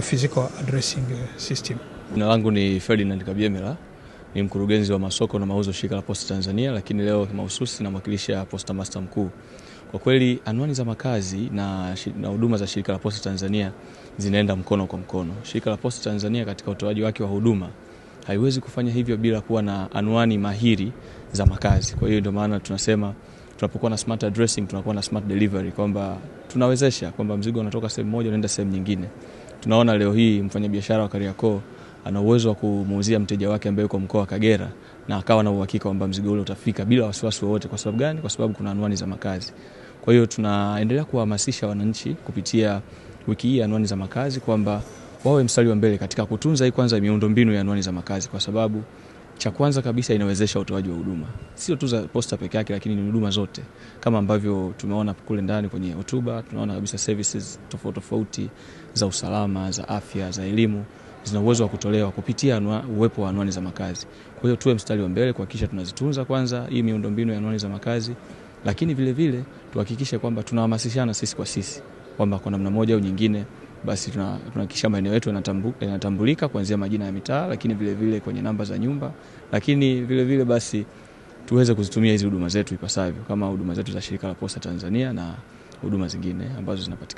physical addressing system. Jina langu ni Ferdinand Kabyemera, ni mkurugenzi wa masoko na mauzo shirika la Posta Tanzania, lakini leo mahususi na mwakilisha Posta Master mkuu. Kwa kweli anwani za makazi na huduma za shirika la Posta Tanzania zinaenda mkono kwa mkono. Shirika la Posta Tanzania katika utoaji wake wa huduma haiwezi kufanya hivyo bila kuwa na anwani mahiri za makazi. Kwa hiyo ndio maana tunasema tunapokuwa na smart addressing tunakuwa na smart delivery, kwamba tunawezesha kwamba mzigo unatoka sehemu moja unaenda sehemu nyingine. Tunaona leo hii mfanyabiashara wa Kariakoo ana uwezo wa kumuuzia mteja wake ambaye yuko mkoa wa Kagera na akawa na uhakika kwamba mzigo ule utafika bila wasiwasi wowote. Kwa sababu gani? Kwa sababu kuna anwani za makazi. Kwa hiyo tunaendelea kuhamasisha wananchi kupitia wiki hii anwani za makazi kwamba wawe mstari wa mbele katika kutunza hii kwanza miundombinu ya anwani za makazi, kwa sababu cha kwanza kabisa inawezesha utoaji wa huduma. Sio tu za posta peke yake, lakini ni huduma zote. Kama ambavyo tumeona kule ndani kwenye hotuba, tunaona kabisa services tofauti za usalama, za afya, za elimu zina uwezo wa kutolewa kupitia uwepo wa anwani za makazi. Kwa hiyo tuwe mstari wa mbele kuhakikisha tunazitunza kwanza hii miundombinu ya anwani za makazi, lakini vile vile tuhakikishe kwamba tunahamasishana sisi kwa sisi kwamba kwa namna moja au nyingine basi tunahakikisha maeneo yetu yanatambulika kuanzia majina ya mitaa, lakini vile vile kwenye namba za nyumba, lakini vile vile basi tuweze kuzitumia hizi huduma zetu ipasavyo, kama huduma zetu za shirika la Posta Tanzania na huduma zingine ambazo zinapatikana.